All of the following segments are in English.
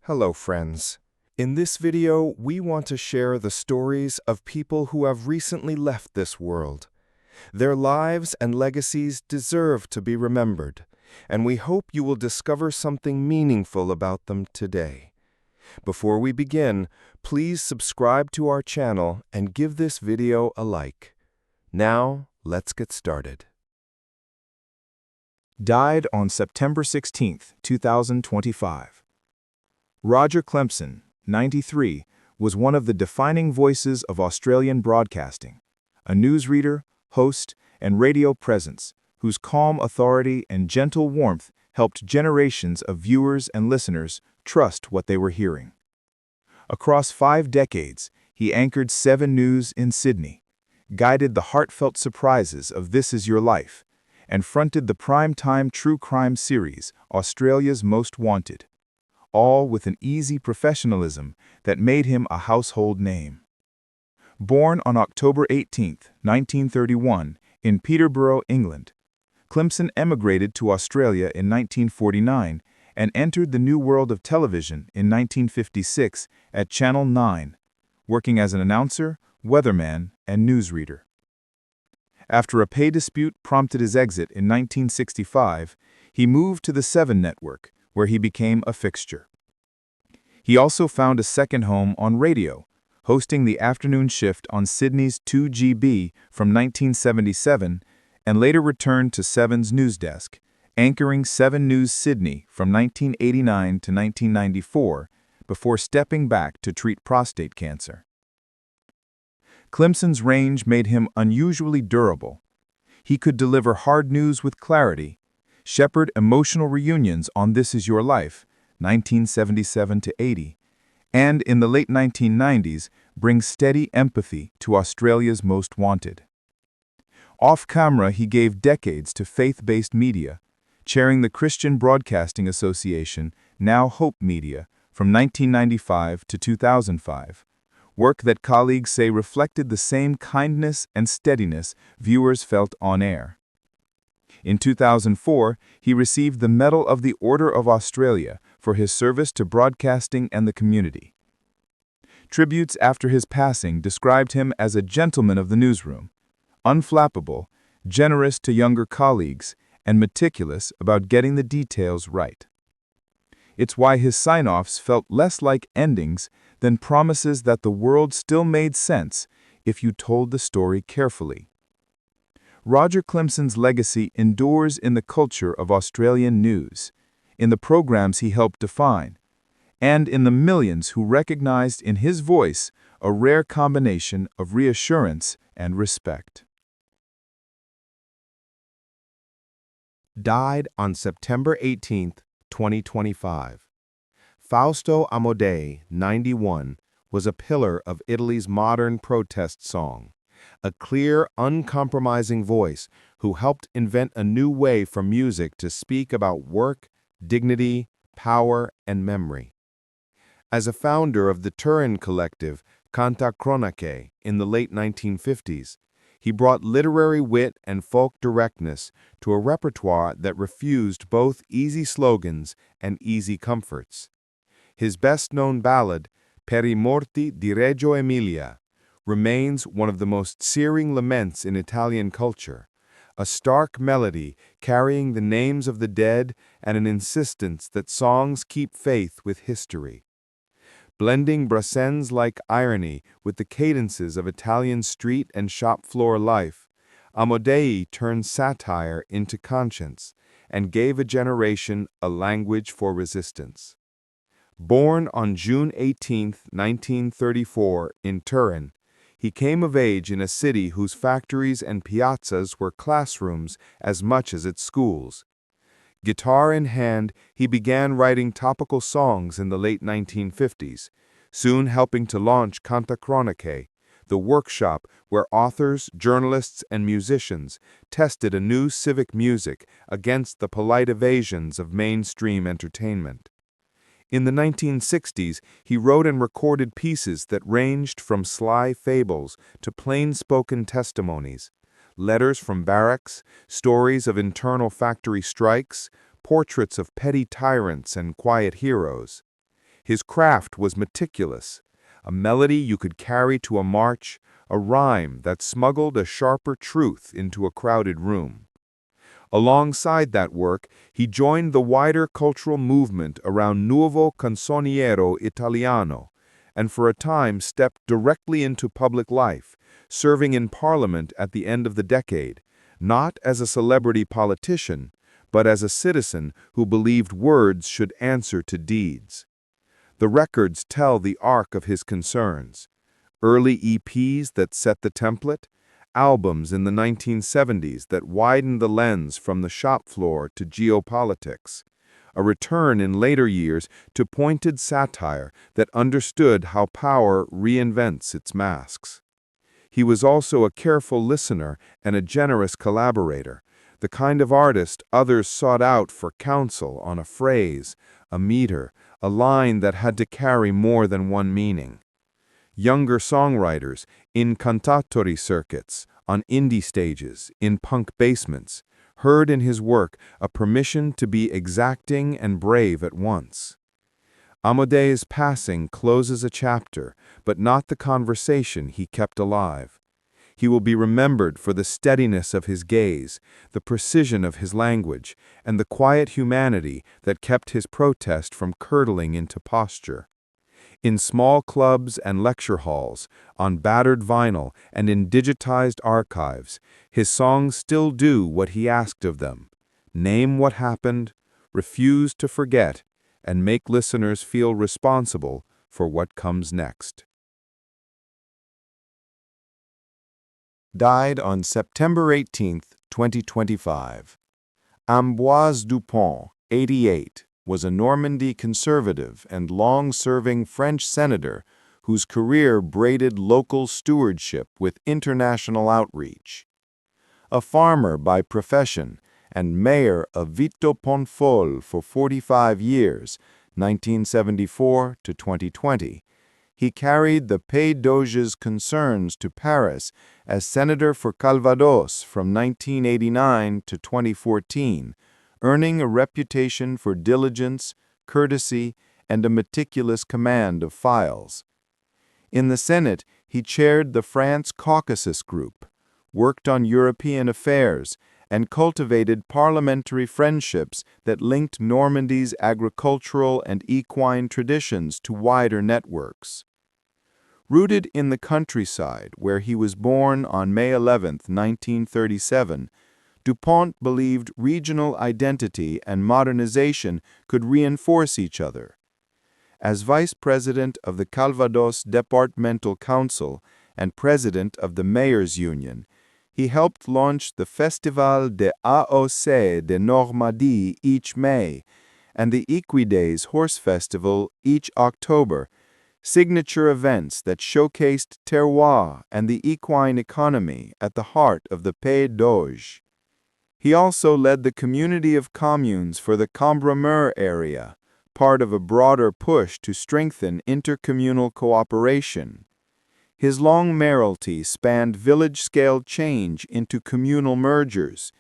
Hello, friends. In this video, we want to share the stories of people who have recently left this world. Their lives and legacies deserve to be remembered, and we hope you will discover something meaningful about them today. Before we begin, please subscribe to our channel and give this video a like. Now, let's get started. Died on September 16, 2025. Roger Clemson, 93, was one of the defining voices of Australian broadcasting, a newsreader, host, and radio presence whose calm authority and gentle warmth helped generations of viewers and listeners trust what they were hearing. Across 5 decades, he anchored 7 News in Sydney, guided the heartfelt surprises of This Is Your Life, and fronted the prime-time true crime series Australia's Most Wanted, all with an easy professionalism that made him a household name. Born on October 18, 1931, in Peterborough, England, Clemson emigrated to Australia in 1949 and entered the new world of television in 1956 at Channel 9, working as an announcer, weatherman, and newsreader. After a pay dispute prompted his exit in 1965, he moved to the 7 Network, where he became a fixture. He also found a second home on radio, hosting the afternoon shift on Sydney's 2GB from 1977, and later returned to 7's news desk, anchoring 7 News Sydney from 1989 to 1994, before stepping back to treat prostate cancer. Clemson's range made him unusually durable. He could deliver hard news with clarity, shepherd emotional reunions on This Is Your Life, 1977 to 80, and in the late 1990s bring steady empathy to Australia's Most Wanted. Off-camera, he gave decades to faith-based media, chairing the Christian Broadcasting Association, now Hope Media, from 1995 to 2005, work that colleagues say reflected the same kindness and steadiness viewers felt on air. In 2004, he received the Medal of the Order of Australia for his service to broadcasting and the community. Tributes after his passing described him as a gentleman of the newsroom, unflappable, generous to younger colleagues, and meticulous about getting the details right. It's why his sign-offs felt less like endings than promises that the world still made sense if you told the story carefully. Roger Clemson's legacy endures in the culture of Australian news, in the programs he helped define, and in the millions who recognized in his voice a rare combination of reassurance and respect. Died on September 18, 2025. Fausto Amodei, 91, was a pillar of Italy's modern protest song, a clear, uncompromising voice who helped invent a new way for music to speak about work, dignity, power, and memory. As a founder of the Turin collective Canta Cronache in the late 1950s, he brought literary wit and folk directness to a repertoire that refused both easy slogans and easy comforts. His best-known ballad, Per i morti di Reggio Emilia, remains one of the most searing laments in Italian culture, a stark melody carrying the names of the dead and an insistence that songs keep faith with history. Blending Brassens-like irony with the cadences of Italian street and shop floor life, Amodei turned satire into conscience and gave a generation a language for resistance. Born on June 18, 1934, in Turin, he came of age in a city whose factories and piazzas were classrooms as much as its schools. Guitar in hand, he began writing topical songs in the late 1950s, soon helping to launch Canta Cronache, the workshop where authors, journalists, and musicians tested a new civic music against the polite evasions of mainstream entertainment. In the 1960s, he wrote and recorded pieces that ranged from sly fables to plain-spoken testimonies, letters from barracks, stories of internal factory strikes, portraits of petty tyrants and quiet heroes. His craft was meticulous, a melody you could carry to a march, a rhyme that smuggled a sharper truth into a crowded room. Alongside that work, he joined the wider cultural movement around Nuovo Canzoniere Italiano, and for a time stepped directly into public life, serving in Parliament at the end of the decade, not as a celebrity politician, but as a citizen who believed words should answer to deeds. The records tell the arc of his concerns: early EPs that set the template, albums in the 1970s that widened the lens from the shop floor to geopolitics, a return in later years to pointed satire that understood how power reinvents its masks. He was also a careful listener and a generous collaborator, the kind of artist others sought out for counsel on a phrase, a meter, a line that had to carry more than one meaning. Younger songwriters, in cantatori circuits, on indie stages, in punk basements, heard in his work a permission to be exacting and brave at once. Amodee's passing closes a chapter, but not the conversation he kept alive. He will be remembered for the steadiness of his gaze, the precision of his language, and the quiet humanity that kept his protest from curdling into posture. In small clubs and lecture halls, on battered vinyl, and in digitized archives, his songs still do what he asked of them: name what happened, refuse to forget, and make listeners feel responsible for what comes next. Died on September 18, 2025. Ambroise Dupont, 88, was a Normandy conservative and long-serving French senator whose career braided local stewardship with international outreach. A farmer by profession and mayor of Vito-Ponfol for 45 years, 1974 to 2020, he carried the Pays d'Auge's concerns to Paris as senator for Calvados from 1989 to 2014, earning a reputation for diligence, courtesy, and a meticulous command of files. In the Senate, he chaired the France Caucasus Group, worked on European affairs, and cultivated parliamentary friendships that linked Normandy's agricultural and equine traditions to wider networks. Rooted in the countryside where he was born on May 11, 1937, Dupont believed regional identity and modernization could reinforce each other. As vice president of the Calvados Departmental Council and president of the Mayors Union, he helped launch the Festival de AOC de Normandie each May and the Equidays Horse Festival each October, signature events that showcased terroir and the equine economy at the heart of the Pays d'Auge. He also led the community of communes for the Cambremer area, part of a broader push to strengthen intercommunal cooperation. His long mayoralty spanned village-scale change into communal mergers,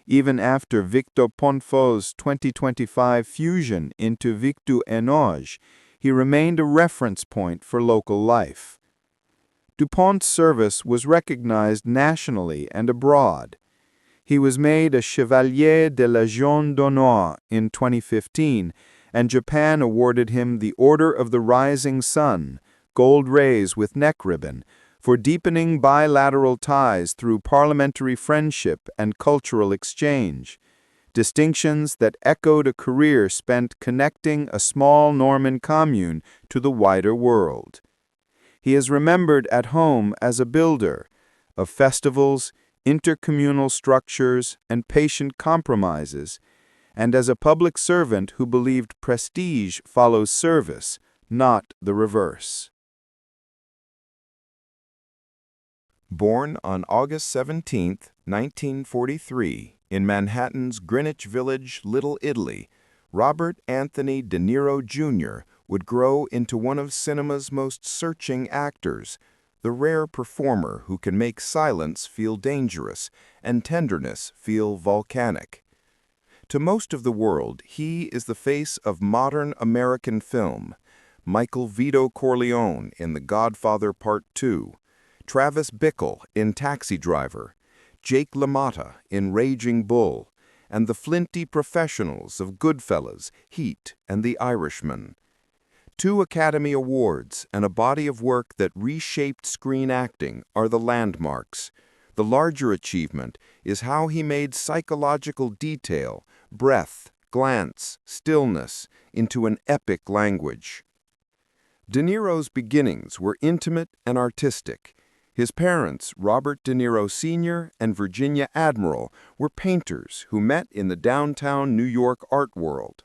even after Victor-Ponfol's 2025 fusion into Victu-Enoge. He remained a reference point for local life. Dupont's service was recognized nationally and abroad. He was made a Chevalier de la Légion d'Honneur in 2015, and Japan awarded him the Order of the Rising Sun, gold rays with neck ribbon, for deepening bilateral ties through parliamentary friendship and cultural exchange, distinctions that echoed a career spent connecting a small Norman commune to the wider world. He is remembered at home as a builder of festivals, intercommunal structures, and patient compromises, and as a public servant who believed prestige follows service, not the reverse. Born on August 17, 1943, in Manhattan's Greenwich Village, Little Italy, Robert Anthony De Niro, Jr. would grow into one of cinema's most searching actors, the rare performer who can make silence feel dangerous and tenderness feel volcanic. To most of the world, he is the face of modern American film, Michael Vito Corleone in The Godfather Part 2, Travis Bickle in Taxi Driver, Jake LaMotta in Raging Bull, and the flinty professionals of Goodfellas, Heat, and The Irishman. 2 Academy Awards and a body of work that reshaped screen acting are the landmarks. The larger achievement is how he made psychological detail, breath, glance, stillness into an epic language. De Niro's beginnings were intimate and artistic. His parents, Robert De Niro Sr. and Virginia Admiral, were painters who met in the downtown New York art world.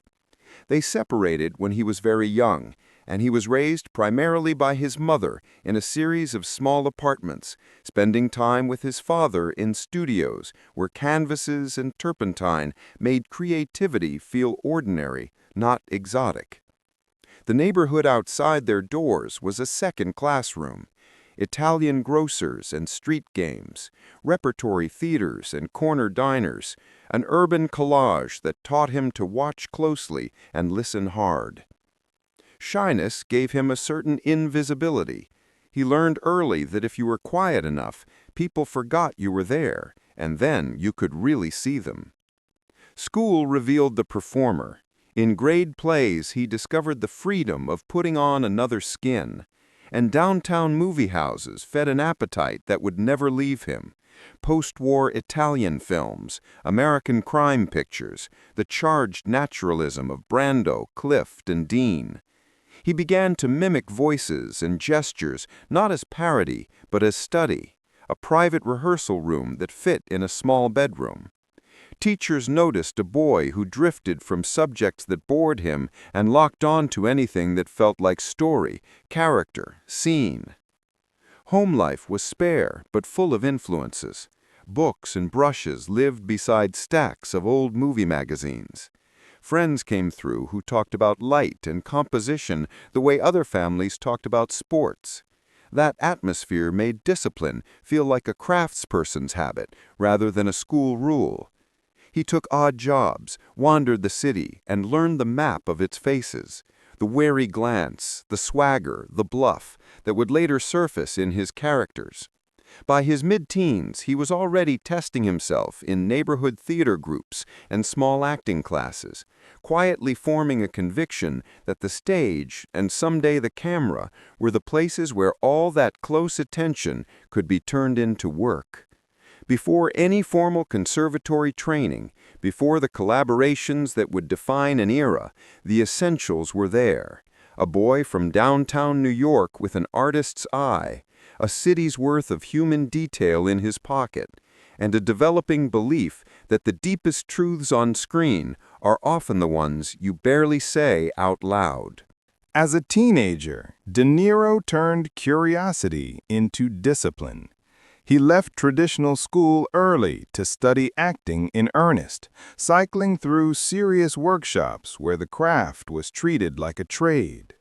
They separated when he was very young, and he was raised primarily by his mother in a series of small apartments, spending time with his father in studios where canvases and turpentine made creativity feel ordinary, not exotic. The neighborhood outside their doors was a second classroom. Italian grocers and street games, repertory theaters and corner diners, an urban collage that taught him to watch closely and listen hard. Shyness gave him a certain invisibility. He learned early that if you were quiet enough, people forgot you were there, and then you could really see them. School revealed the performer. In grade plays, he discovered the freedom of putting on another skin. And downtown movie houses fed an appetite that would never leave him. Post-war Italian films, American crime pictures, the charged naturalism of Brando, Clift, and Dean. He began to mimic voices and gestures not as parody, but as study, a private rehearsal room that fit in a small bedroom. Teachers noticed a boy who drifted from subjects that bored him and locked on to anything that felt like story, character, scene. Home life was spare but full of influences. Books and brushes lived beside stacks of old movie magazines. Friends came through who talked about light and composition the way other families talked about sports. That atmosphere made discipline feel like a craftsperson's habit rather than a school rule. He took odd jobs, wandered the city, and learned the map of its faces, the wary glance, the swagger, the bluff, that would later surface in his characters. By his mid-teens, he was already testing himself in neighborhood theater groups and small acting classes, quietly forming a conviction that the stage, and someday the camera, were the places where all that close attention could be turned into work. Before any formal conservatory training, before the collaborations that would define an era, the essentials were there. A boy from downtown New York with an artist's eye, a city's worth of human detail in his pocket, and a developing belief that the deepest truths on screen are often the ones you barely say out loud. As a teenager, De Niro turned curiosity into discipline. He left traditional school early to study acting in earnest, cycling through serious workshops where the craft was treated like a trade.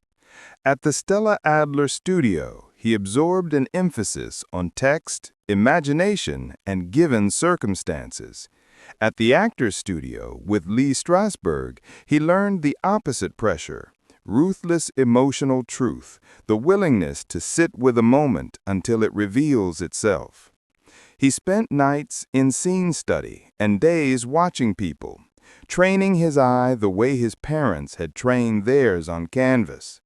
At the Stella Adler studio, he absorbed an emphasis on text, imagination, and given circumstances. At the Actors Studio with Lee Strasberg, he learned the opposite pressure, ruthless emotional truth, the willingness to sit with a moment until it reveals itself. He spent nights in scene study and days watching people, training his eye the way his parents had trained theirs on canvas.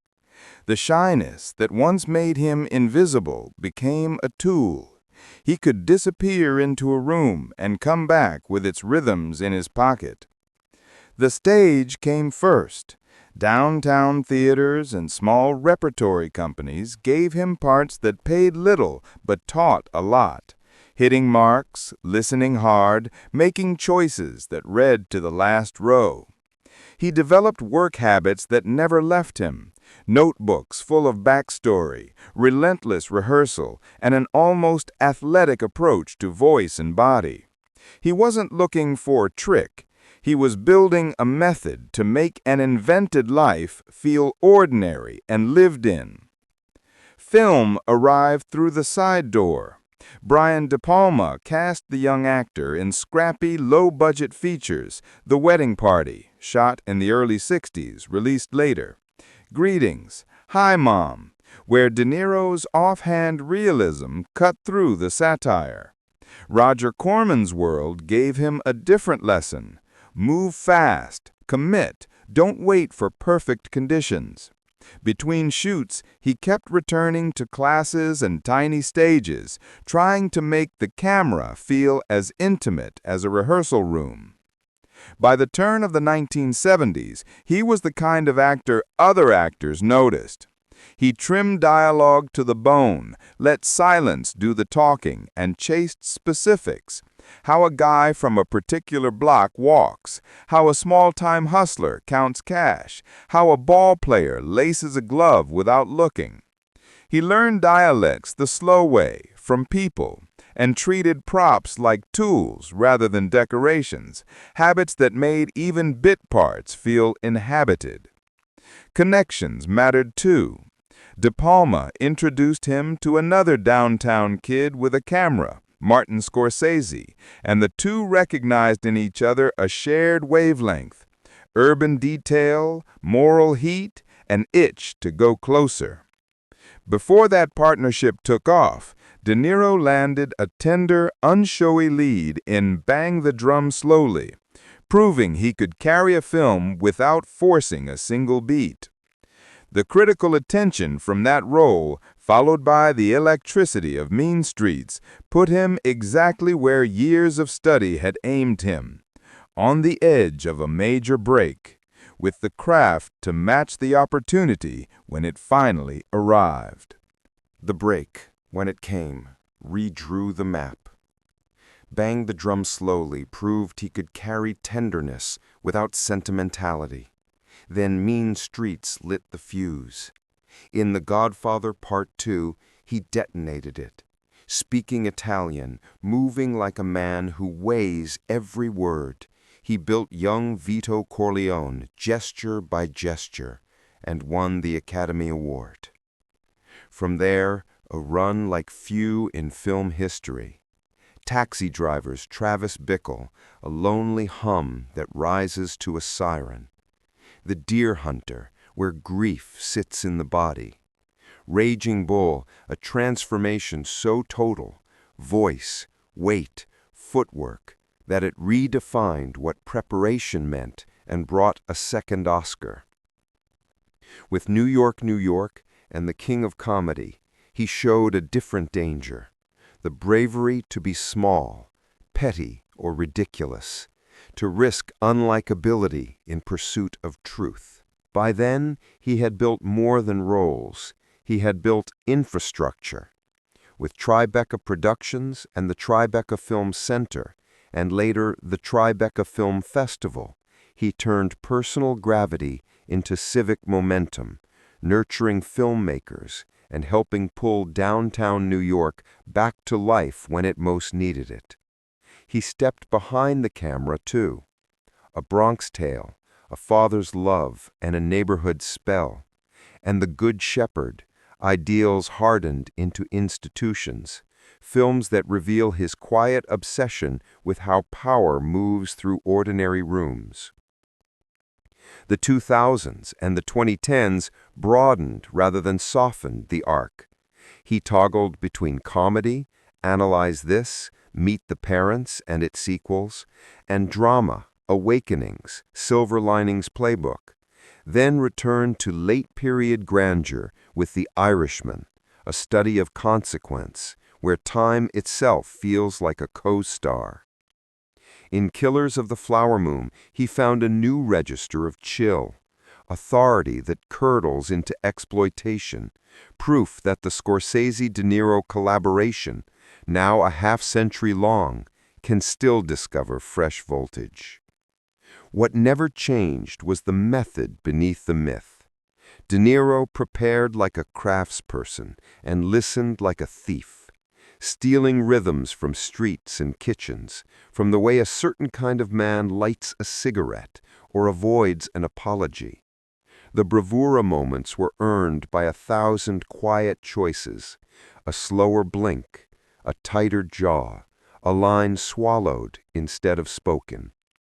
The shyness that once made him invisible became a tool. He could disappear into a room and come back with its rhythms in his pocket. The stage came first. Downtown theaters and small repertory companies gave him parts that paid little but taught a lot, hitting marks, listening hard, making choices that read to the last row. He developed work habits that never left him, notebooks full of backstory, relentless rehearsal, and an almost athletic approach to voice and body. He wasn't looking for a trick. He was building a method to make an invented life feel ordinary and lived in. Film arrived through the side door. Brian De Palma cast the young actor in scrappy, low-budget features, The Wedding Party, shot in the early 60s, released later, Greetings, Hi, Mom, where De Niro's offhand realism cut through the satire. Roger Corman's World gave him a different lesson. Move fast, commit, don't wait for perfect conditions. Between shoots, he kept returning to classes and tiny stages, trying to make the camera feel as intimate as a rehearsal room. By the turn of the 1970s, he was the kind of actor other actors noticed. He trimmed dialogue to the bone, let silence do the talking, and chased specifics. How a guy from a particular block walks, how a small-time hustler counts cash, how a ball player laces a glove without looking. He learned dialects the slow way, from people, and treated props like tools rather than decorations, habits that made even bit parts feel inhabited. Connections mattered too. De Palma introduced him to another downtown kid with a camera, Martin Scorsese, and the two recognized in each other a shared wavelength, urban detail, moral heat, an itch to go closer. Before that partnership took off, De Niro landed a tender, unshowy lead in Bang the Drum Slowly, proving he could carry a film without forcing a single beat. The critical attention from that role, followed by the electricity of Mean Streets, put him exactly where years of study had aimed him, on the edge of a major break, with the craft to match the opportunity when it finally arrived. The break, when it came, redrew the map. Bang the Drum Slowly proved he could carry tenderness without sentimentality. Then Mean Streets lit the fuse. In The Godfather Part 2, he detonated it, speaking Italian, moving like a man who weighs every word. He built young Vito Corleone gesture by gesture and won the Academy Award. From there, a run like few in film history. Taxi Driver's Travis Bickle, a lonely hum that rises to a siren. The Deer Hunter, where grief sits in the body. Raging Bull, a transformation so total, voice, weight, footwork, that it redefined what preparation meant and brought a second Oscar. With New York, New York, and The King of Comedy, he showed a different danger, the bravery to be small, petty, or ridiculous, to risk unlikability in pursuit of truth. By then, he had built more than roles. He had built infrastructure. With Tribeca Productions and the Tribeca Film Center, and later the Tribeca Film Festival, he turned personal gravity into civic momentum, nurturing filmmakers and helping pull downtown New York back to life when it most needed it. He stepped behind the camera, too. A Bronx Tale, A Father's Love, and A Neighborhood Spell, and The Good Shepherd, ideals hardened into institutions, films that reveal his quiet obsession with how power moves through ordinary rooms. The 2000s and the 2010s broadened rather than softened the arc. He toggled between comedy, Analyze This, Meet the Parents and its sequels, and drama, Awakenings, Silver Linings Playbook, then returned to late-period grandeur with The Irishman, a study of consequence, where time itself feels like a co-star. In Killers of the Flower Moon, he found a new register of chill, authority that curdles into exploitation, proof that the Scorsese-De Niro collaboration, now a half-century long, can still discover fresh voltage. What never changed was the method beneath the myth. De Niro prepared like a craftsperson and listened like a thief, stealing rhythms from streets and kitchens, from the way a certain kind of man lights a cigarette or avoids an apology. The bravura moments were earned by 1,000 quiet choices, a slower blink, a tighter jaw, a line swallowed instead of spoken.